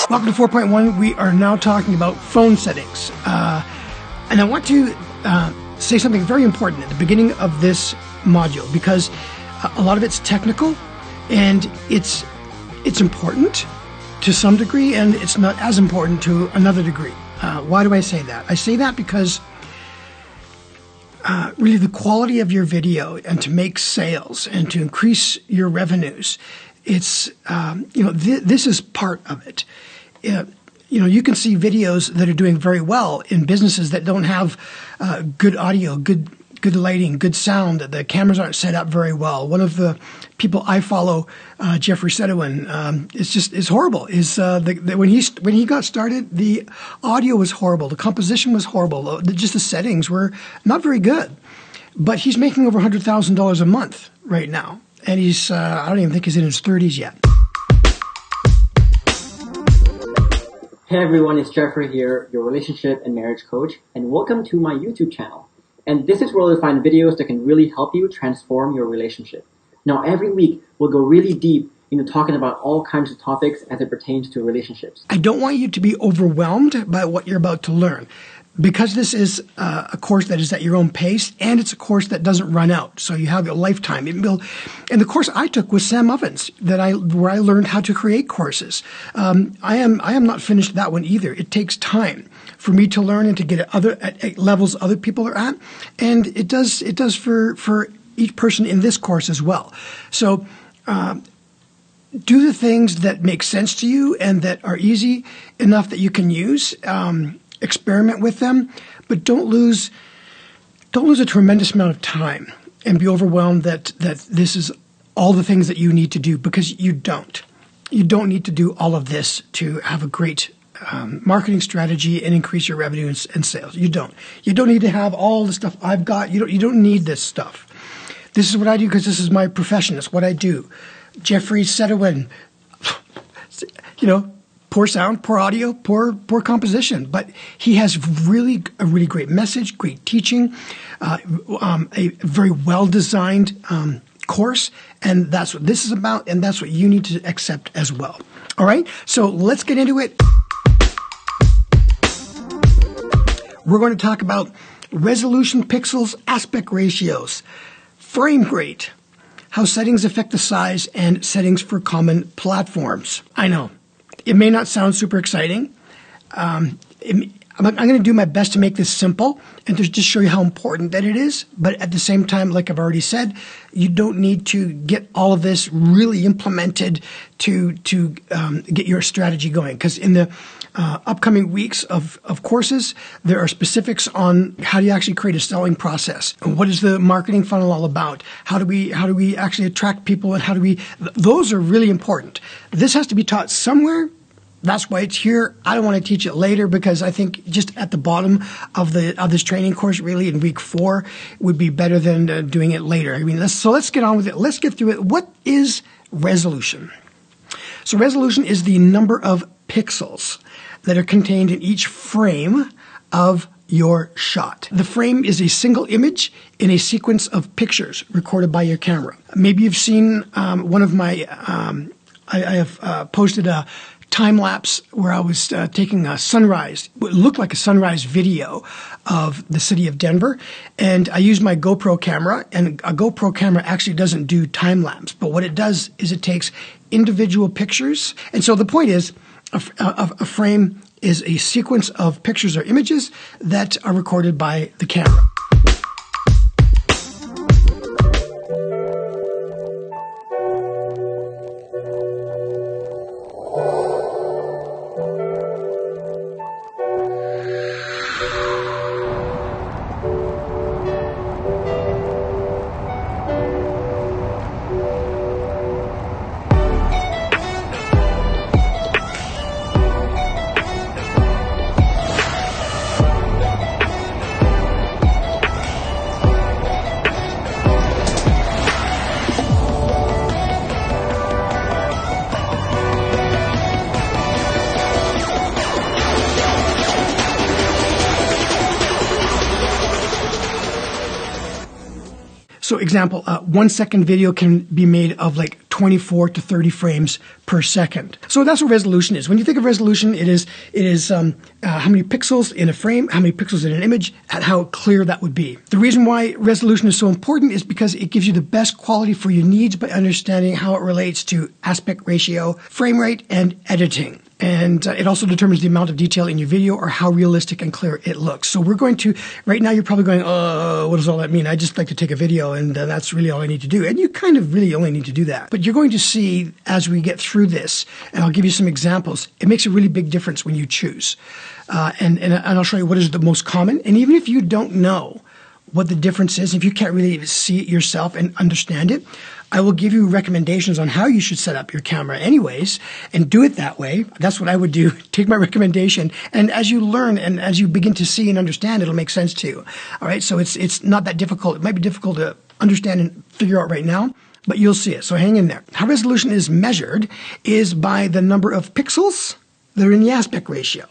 Welcome to 4.1. We are now talking about phone settings. And I want to say something very important at the beginning of this module, because a lot of it's technical and it's important to some degree, and it's not as important to another degree. Why do I say that? I say that because really the quality of your video, and to make sales and to increase your revenues, it's this is part of it. You can see videos that are doing very well in businesses that don't have good audio, good lighting, good sound. The cameras aren't set up very well. One of the people I follow, Jeffrey Sedowin, is horrible. When he got started, the audio was horrible, the composition was horrible, just the settings were not very good. But he's making over $100,000 a month right now, and he's I don't even think he's in his 30s yet. Hey everyone, it's Jeffrey here, your relationship and marriage coach, and welcome to my YouTube channel. And this is where you'll find videos that can really help you transform your relationship. Now every week, we'll go really deep into talking about all kinds of topics as it pertains to relationships. I don't want you to be overwhelmed by what you're about to learn, because this is a course that is at your own pace, and it's a course that doesn't run out. So you have a lifetime. And the course I took was Sam Ovens, where I learned how to create courses. I am not finished that one either. It takes time for me to learn and to get at levels other people are at, and it does for each person in this course as well. So do the things that make sense to you and that are easy enough that you can use. Experiment with them, but don't lose a tremendous amount of time and be overwhelmed that this is all the things that you need to do, because you don't. You don't need to do all of this to have a great marketing strategy and increase your revenue and sales. You don't. You don't need to have all the stuff I've got. You don't need this stuff. This is what I do because this is my profession. It's what I do. Jeffrey Sedowin, poor sound, poor audio, poor composition, but he has a really great message, great teaching, a very well-designed course, and that's what this is about, and that's what you need to accept as well. All right, so let's get into it. We're going to talk about resolution pixels, aspect ratios, frame rate, how settings affect the size, and settings for common platforms. I know. It may not sound super exciting. I'm going to do my best to make this simple and to just show you how important that it is. But at the same time, like I've already said, you don't need to get all of this really implemented to get your strategy going. Because in the upcoming weeks of courses, there are specifics on how do you actually create a selling process. What is the marketing funnel all about? How do we actually attract people, and those are really important. This has to be taught somewhere. That's why it's here. I don't want to teach it later, because I think just at the bottom of this training course, really in week 4, would be better than doing it later. I mean, let's get on with it. Let's get through it. What is resolution? So resolution is the number of pixels that are contained in each frame of your shot. The frame is a single image in a sequence of pictures recorded by your camera. Maybe you've seen one of my, I have posted a time-lapse where I was taking a sunrise. It looked like a sunrise video of the city of Denver, and I used my GoPro camera, and a GoPro camera actually doesn't do time-lapse, but what it does is it takes individual pictures. And so the point is, a frame is a sequence of pictures or images that are recorded by the camera. So example, 1 second video can be made of like 24 to 30 frames per second. So that's what resolution is. When you think of resolution, it is how many pixels in a frame, how many pixels in an image, and how clear that would be. The reason why resolution is so important is because it gives you the best quality for your needs by understanding how it relates to aspect ratio, frame rate, and editing. And it also determines the amount of detail in your video or how realistic and clear it looks. So we're going to, right now you're probably going, what does all that mean? I just like to take a video and that's really all I need to do. And you kind of really only need to do that. But you're going to see as we get through this, and I'll give you some examples, it makes a really big difference when you choose. And I'll show you what is the most common. And even if you don't know what the difference is, if you can't really see it yourself and understand it, I will give you recommendations on how you should set up your camera anyways and do it that way. That's what I would do. Take my recommendation. And as you learn and as you begin to see and understand, it'll make sense to you. All right. So it's not that difficult. It might be difficult to understand and figure out right now, but you'll see it. So hang in there. How resolution is measured is by the number of pixels that are in the aspect ratio.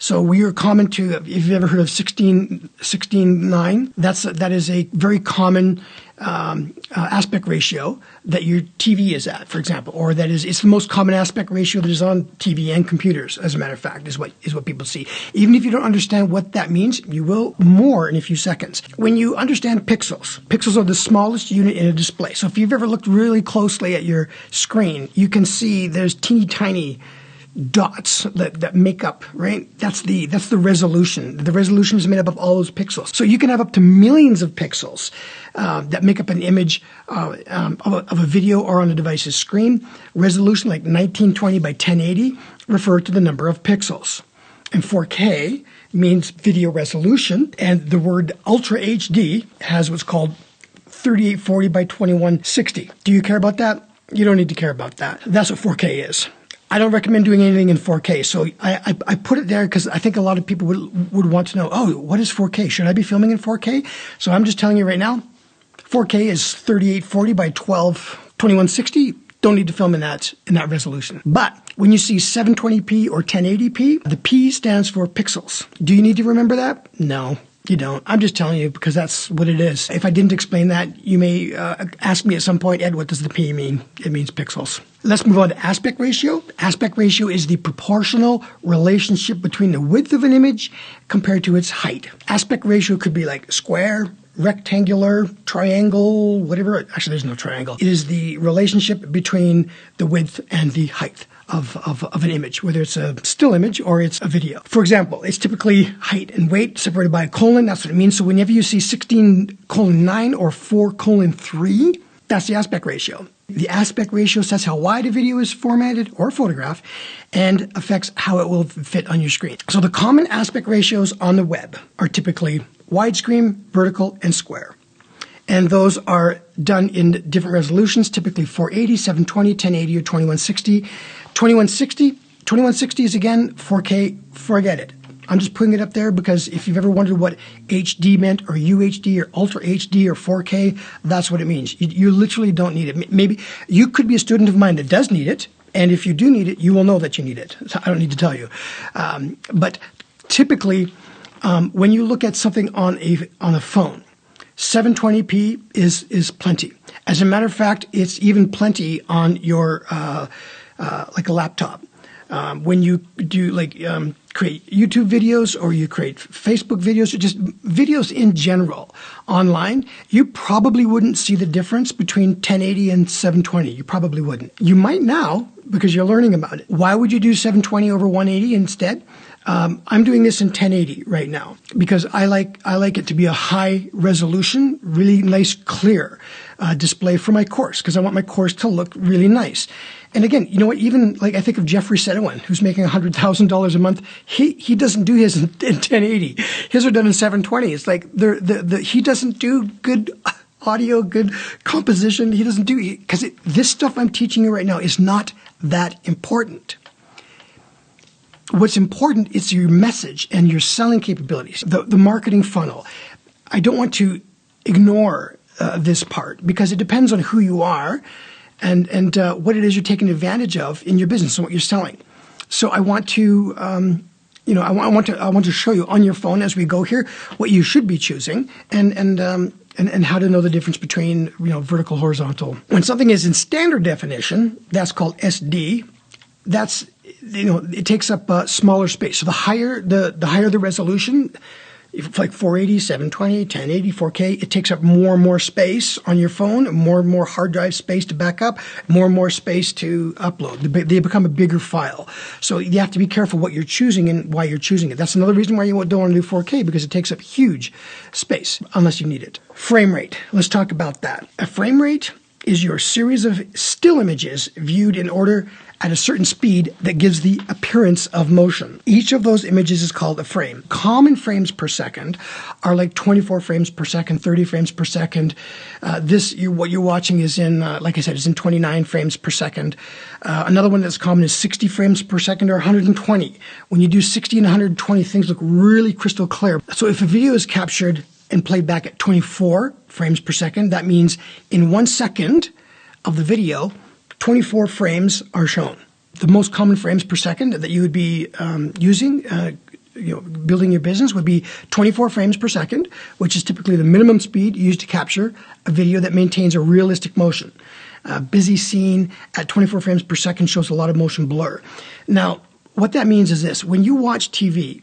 So we are common to, if you've ever heard of 16:9, that is a very common aspect ratio that your TV is at, for example, or it's the most common aspect ratio that is on TV and computers, as a matter of fact, is what people see. Even if you don't understand what that means, you will more in a few seconds. When you understand pixels are the smallest unit in a display. So if you've ever looked really closely at your screen, you can see there's teeny tiny dots that make up, right? That's the resolution. The resolution is made up of all those pixels. So you can have up to millions of pixels that make up an image of a video or on a device's screen. Resolution like 1920 by 1080 refer to the number of pixels. And 4K means video resolution, and the word Ultra HD has what's called 3840 by 2160. Do you care about that? You don't need to care about that. That's what 4K is. I don't recommend doing anything in 4K, so I put it there because I think a lot of people would want to know, what is 4K? Should I be filming in 4K? So I'm just telling you right now, 4K is 3840 by 2160. Don't need to film in that resolution. But when you see 720p or 1080p, the P stands for pixels. Do you need to remember that? No. You don't. I'm just telling you because that's what it is. If I didn't explain that, you may ask me at some point, Ed, what does the P mean? It means pixels. Let's move on to aspect ratio. Aspect ratio is the proportional relationship between the width of an image compared to its height. Aspect ratio could be like square, rectangular, triangle, whatever. Actually, there's no triangle. It is the relationship between the width and the height of an image, whether it's a still image or it's a video. For example, it's typically height and weight separated by a colon. That's what it means. So whenever you see 16:9 or 4:3, that's the aspect ratio. The aspect ratio says how wide a video is formatted or photograph and affects how it will fit on your screen. So the common aspect ratios on the web are typically widescreen, vertical, and square. And those are done in different resolutions, typically 480, 720, 1080, or 2160. 2160 is again 4K, forget it. I'm just putting it up there because if you've ever wondered what HD meant or UHD or Ultra HD or 4K, that's what it means. You literally don't need it. Maybe you could be a student of mine that does need it, and if you do need it, you will know that you need it. So I don't need to tell you. But typically, when you look at something on a phone, 720p is plenty. As a matter of fact, it's even plenty on your like a laptop. When you do create YouTube videos or you create Facebook videos or just videos in general online, you probably wouldn't see the difference between 1080 and 720. You probably wouldn't. You might now because you're learning about it. Why would you do 720 over 180 instead? I'm doing this in 1080 right now because I like it to be a high resolution, really nice, clear display for my course because I want my course to look really nice. And again, you know what? Even like I think of Jeffrey Sedowin, who's making $100,000 a month. He doesn't do his in 1080. His are done in 720. It's like he doesn't do good audio, good composition. He doesn't do because this stuff I'm teaching you right now is not that important. What's important is your message and your selling capabilities, the marketing funnel. I don't want to ignore this part because it depends on who you are and what it is you're taking advantage of in your business and what you're selling. So I want to, I want to show you on your phone as we go here what you should be choosing and how to know the difference between vertical, horizontal. When something is in standard definition, that's called SD. That's it takes up smaller space. So the higher the resolution, like 480, 720, 1080, 4K, it takes up more and more space on your phone, more and more hard drive space to back up, more and more space to upload. They become a bigger file. So you have to be careful what you're choosing and why you're choosing it. That's another reason why you don't want to do 4K, because it takes up huge space unless you need it. Frame rate. Let's talk about that. A frame rate is your series of still images viewed in order at a certain speed that gives the appearance of motion. Each of those images is called a frame. Common frames per second are like 24 frames per second, 30 frames per second. What you're watching is in, like I said, is in 29 frames per second. Another one that's common is 60 frames per second or 120. When you do 60 and 120, things look really crystal clear. So if a video is captured and played back at 24 frames per second, that means in 1 second of the video, 24 frames are shown. The most common frames per second that you would be using, building your business would be 24 frames per second, which is typically the minimum speed used to capture a video that maintains a realistic motion. A busy scene at 24 frames per second shows a lot of motion blur. Now, what that means is this. When you watch TV,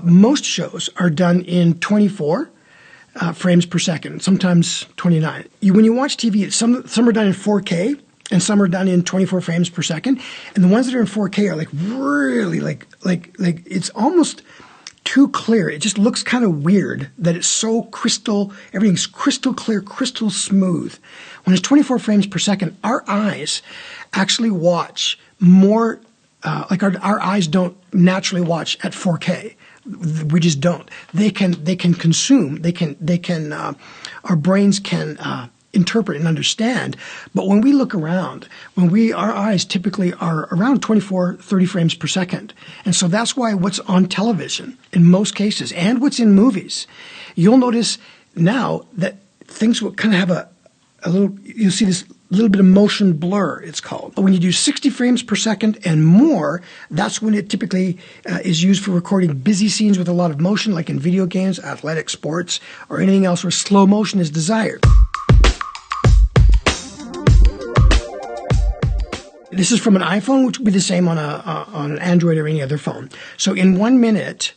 most shows are done in 24 frames per second, sometimes 29. When you watch TV, some are done in 4K, and some are done in 24 frames per second. And the ones that are in 4K are like really like it's almost too clear. It just looks kind of weird that it's so everything's crystal clear, crystal smooth. When it's 24 frames per second, our eyes actually watch more, our eyes don't naturally watch at 4K. We just don't. They can consume, our brains can, interpret and understand. But when we look around, our eyes typically are around 24, 30 frames per second. And so that's why what's on television in most cases and what's in movies, you'll notice now that things will kind of have a little, you'll see this little bit of motion blur, it's called. But when you do 60 frames per second and more, that's when it typically is used for recording busy scenes with a lot of motion, like in video games, athletic sports, or anything else where slow motion is desired. This is from an iPhone, which would be the same on an Android or any other phone. So in 1 minute,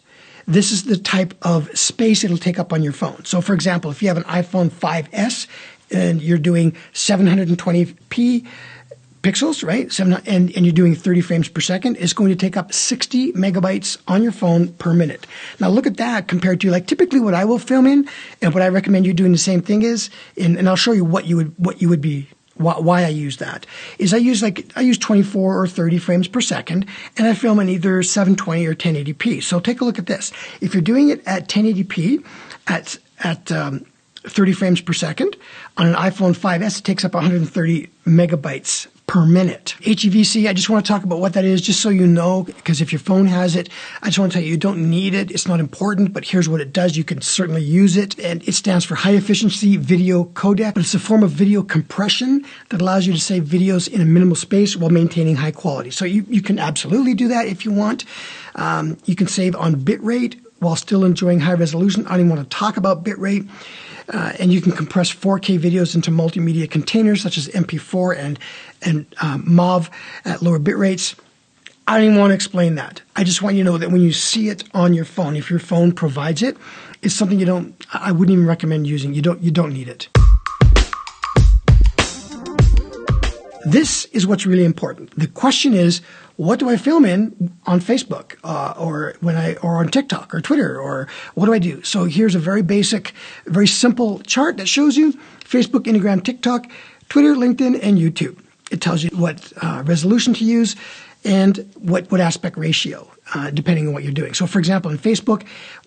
this is the type of space it'll take up on your phone. So for example, if you have an iPhone 5S and you're doing 720p pixels, right? And you're doing 30 frames per second, it's going to take up 60 megabytes on your phone per minute. Now look at that compared to like typically what I will film in, and what I recommend you doing the same thing is, and I'll show you what you would be. Why I use that is I use 24 or 30 frames per second, and I film in either 720 or 1080p. So take a look at this. If you're doing it at 1080p at 30 frames per second on an iPhone 5S, it takes up 130 megabytes per minute. HEVC, I just want to talk about what that is, just so you know, because if your phone has it, I just want to tell you don't need it. It's not important, but here's what it does. You can certainly use it, and it stands for High Efficiency Video Codec. It's a form of video compression that allows you to save videos in a minimal space while maintaining high quality. So you can absolutely do that if you want. You can save on bitrate while still enjoying high resolution. I don't even want to talk about bitrate. And you can compress 4K videos into multimedia containers such as MP4 and MOV at lower bit rates. I don't even want to explain that. I just want you to know that when you see it on your phone, if your phone provides it, it's something I wouldn't even recommend using. You don't need it. This is what's really important. The question is, what do I film in on Facebook or on TikTok or Twitter, or what do I do? So here's a very basic, very simple chart that shows you Facebook, Instagram, TikTok, Twitter, LinkedIn, and YouTube. It tells you what resolution to use and what aspect ratio, depending on what you're doing. So for example, in Facebook,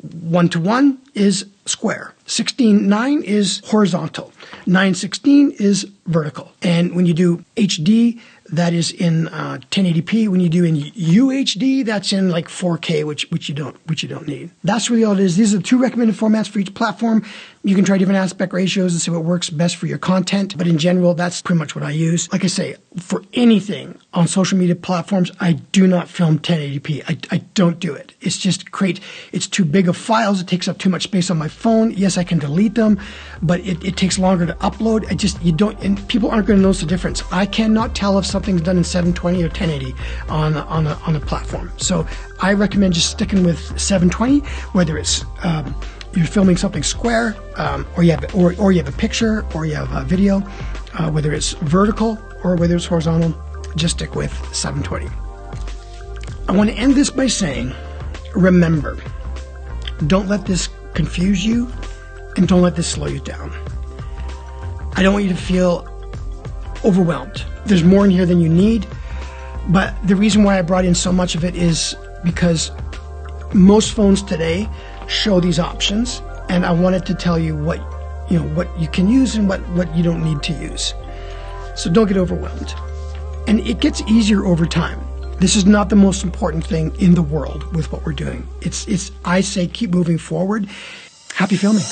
1:1 is square, 16:9 is horizontal, 9:16 is vertical. And when you do HD, that is in 1080p. When you do in UHD, that's in like 4K, which you don't need. That's really all it is. These are the 2 recommended formats for each platform. You can try different aspect ratios and see what works best for your content. But in general, that's pretty much what I use. Like I say, for anything on social media platforms, I do not film 1080p. I don't do it. It's just it's too big of files. It takes up too much space on my phone. Yes, I can delete them, but it takes longer to upload. And people aren't going to notice the difference. I cannot tell if something's done in 720 or 1080 on a platform. So I recommend just sticking with 720, whether it's you're filming something square, or you have a picture, or you have a video, whether it's vertical or whether it's horizontal, just stick with 720. I want to end this by saying, remember, don't let this confuse you, and don't let this slow you down. I don't want you to feel overwhelmed. There's more in here than you need, but the reason why I brought in so much of it is because most phones today show these options, and I wanted to tell you what you can use and what you don't need to use. So don't get overwhelmed. And it gets easier over time. This is not the most important thing in the world with what we're doing. I say keep moving forward. Happy filming.